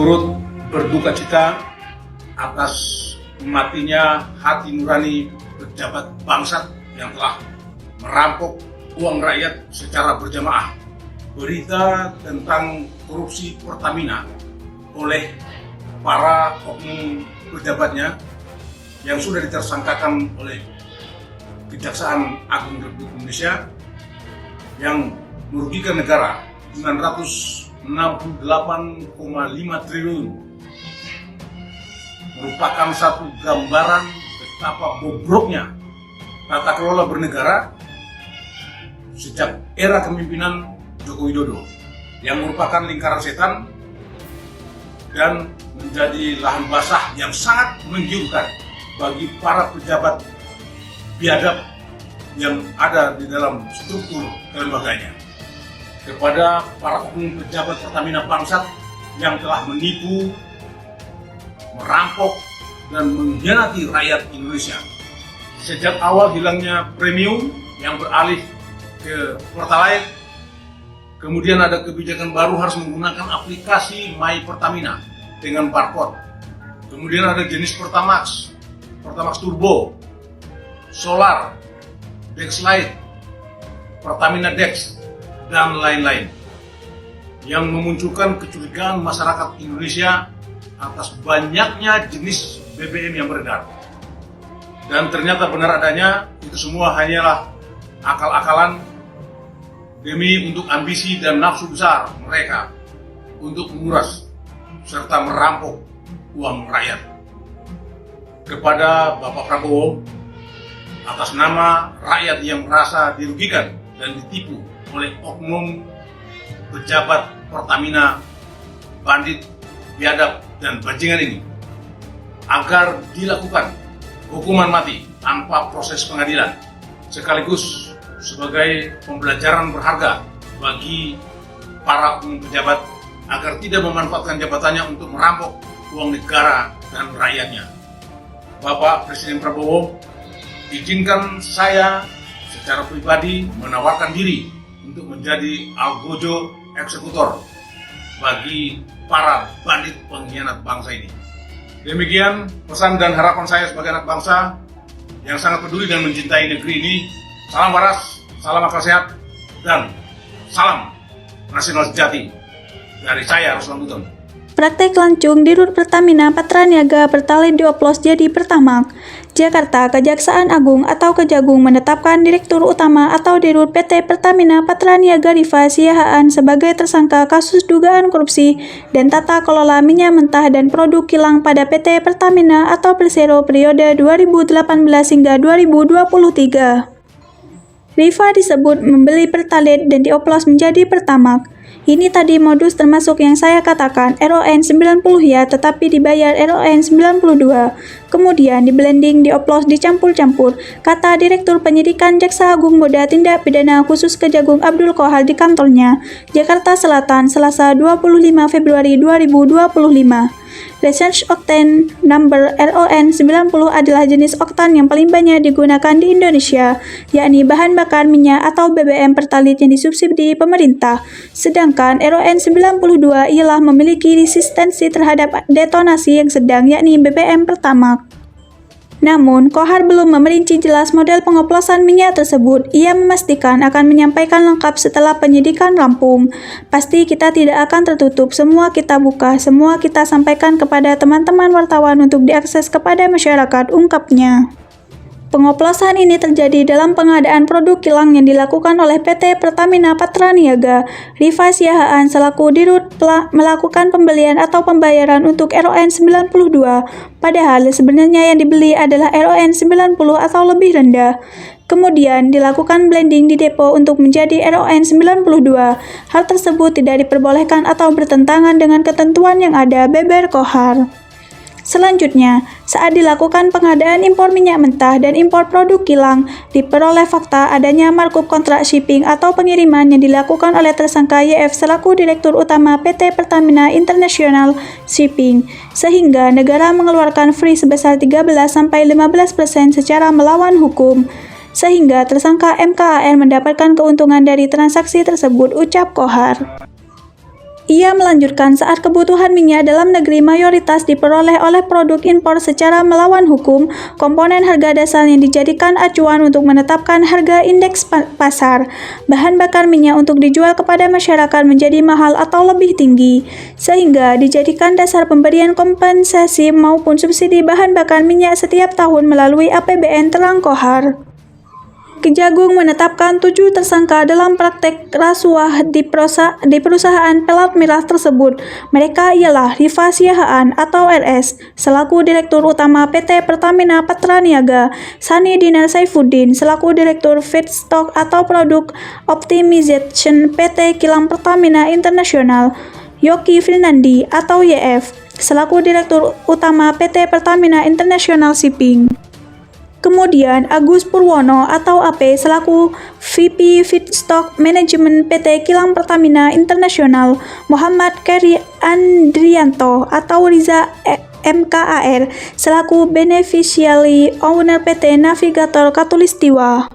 turut berduka cita atas matinya hati nurani pejabat bangsat yang telah merampok uang rakyat secara berjamaah. Berita tentang korupsi Pertamina oleh para oknum pejabatnya yang sudah ditersangkakan oleh Kejaksaan Agung Republik Indonesia yang merugikan negara 968,5 triliun merupakan satu gambaran betapa bobroknya tata kelola bernegara sejak era kepemimpinan Joko Widodo yang merupakan lingkaran setan dan menjadi lahan basah yang sangat menggiurkan bagi para pejabat biadab yang ada di dalam struktur kelembaganya. Kepada para oknum pejabat Pertamina bangsat yang telah menipu, merampok, dan mengkhianati rakyat Indonesia. Sejak awal hilangnya premium yang beralih ke Pertalite, kemudian ada kebijakan baru harus menggunakan aplikasi My Pertamina dengan barcode. Kemudian ada jenis Pertamax, Pertamax Turbo, Solar, Dexlite, Pertamina Dex, dan lain-lain yang memunculkan kecurigaan masyarakat Indonesia atas banyaknya jenis BBM yang beredar. Dan ternyata benar adanya itu semua hanyalah akal-akalan demi untuk ambisi dan nafsu besar mereka untuk menguras serta merampok uang rakyat. Kepada Bapak Prabowo, atas nama rakyat yang merasa dirugikan dan ditipu oleh oknum pejabat Pertamina bandit, biadab, dan bajingan ini, agar dilakukan hukuman mati tanpa proses pengadilan, sekaligus sebagai pembelajaran berharga bagi para oknum pejabat agar tidak memanfaatkan jabatannya untuk merampok uang negara dan rakyatnya. Bapak Presiden Prabowo, izinkan saya secara pribadi menawarkan diri untuk menjadi algojo eksekutor bagi para bandit pengkhianat bangsa ini. Demikian pesan dan harapan saya sebagai anak bangsa yang sangat peduli dan mencintai negeri ini. Salam waras, salam akal sehat, dan salam nasional sejati dari saya, Ruslan Buton. Praktek lancung di Dirut Pertamina Patraniaga Pertalite dioplos jadi Pertamax. Jakarta, Kejaksaan Agung atau Kejagung menetapkan Direktur Utama atau Dirut PT Pertamina Patraniaga Rifa Siahaan sebagai tersangka kasus dugaan korupsi dan tata kelola minyak mentah dan produk kilang pada PT Pertamina atau Persero periode 2018 hingga 2023. Rifa disebut membeli Pertalite dan dioplos menjadi Pertamax. Ini tadi modus termasuk yang saya katakan RON 90 ya, tetapi dibayar RON 92. Kemudian diblending, dioplos, dicampur-campur, kata Direktur Penyidikan Jaksa Agung Muda Tindak Pidana Khusus Kejagung Abdul Kohar di kantornya, Jakarta Selatan, Selasa 25 Februari 2025. Research Octane Number RON 90 adalah jenis oktan yang paling banyak digunakan di Indonesia, yakni bahan bakar minyak atau BBM Pertalite yang disubsidi pemerintah. Sedangkan RON 92 ialah memiliki resistensi terhadap detonasi yang sedang, yakni BBM Pertamax. Namun, Kohar belum memerinci jelas model pengoplosan minyak tersebut. Ia memastikan akan menyampaikan lengkap setelah penyidikan rampung. Pasti kita tidak akan tertutup, semua kita buka, semua kita sampaikan kepada teman-teman wartawan untuk diakses kepada masyarakat, ungkapnya. Pengoplosan ini terjadi dalam pengadaan produk kilang yang dilakukan oleh PT Pertamina Patraniaga. Rifa Siahaan selaku Dirut melakukan pembelian atau pembayaran untuk RON 92, padahal sebenarnya yang dibeli adalah RON 90 atau lebih rendah. Kemudian dilakukan blending di depo untuk menjadi RON 92. Hal tersebut tidak diperbolehkan atau bertentangan dengan ketentuan yang ada, beber Kohar. Selanjutnya, saat dilakukan pengadaan impor minyak mentah dan impor produk kilang, diperoleh fakta adanya markup kontrak shipping atau pengiriman yang dilakukan oleh tersangka YF selaku Direktur Utama PT Pertamina International Shipping, sehingga negara mengeluarkan fee sebesar 13-15% secara melawan hukum, sehingga tersangka MKAR mendapatkan keuntungan dari transaksi tersebut, ucap Kohar. Ia melanjutkan saat kebutuhan minyak dalam negeri mayoritas diperoleh oleh produk impor secara melawan hukum, komponen harga dasar yang dijadikan acuan untuk menetapkan harga indeks pasar, bahan bakar minyak untuk dijual kepada masyarakat menjadi mahal atau lebih tinggi, sehingga dijadikan dasar pemberian kompensasi maupun subsidi bahan bakar minyak setiap tahun melalui APBN Terangkohar. Kejagung menetapkan 7 tersangka dalam praktek rasuah di perusahaan pelat miras tersebut. Mereka ialah Rifa Siahaan atau RS, selaku Direktur Utama PT Pertamina Patraniaga, Sani Dinar Saifuddin, selaku Direktur Feedstock atau Product Optimization PT Kilang Pertamina International, Yoki Finandi atau YF, selaku Direktur Utama PT Pertamina International Shipping. Kemudian Agus Purwono atau AP selaku VP Feedstock Management PT Kilang Pertamina International, Muhammad Keri Andrianto atau Riza MKAR selaku Beneficiary Owner PT Navigator Katulistiwa,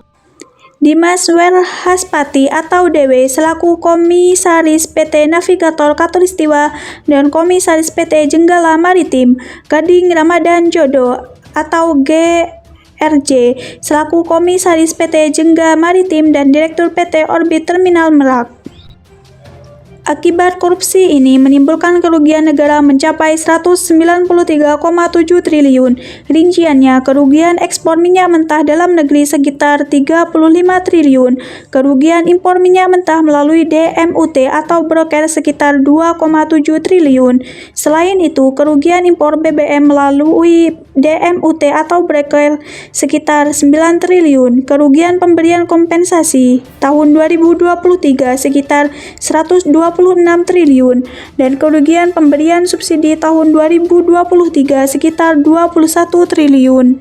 Dimas Werhaspati atau DW selaku Komisaris PT Navigator Katulistiwa dan Komisaris PT Jenggala Maritim, Gading Ramadan Jodo atau GRJ selaku Komisaris PT Jengga Maritim dan Direktur PT Orbit Terminal Merak. Akibat korupsi ini menimbulkan kerugian negara mencapai 193,7 triliun. Rinciannya, kerugian ekspor minyak mentah dalam negeri sekitar 35 triliun, kerugian impor minyak mentah melalui DMUT atau broker sekitar 2,7 triliun. Selain itu, kerugian impor BBM melalui DMUT atau broker sekitar 9 triliun, kerugian pemberian kompensasi tahun 2023 sekitar 126 triliun, dan kerugian pemberian subsidi tahun 2023 sekitar 21 triliun.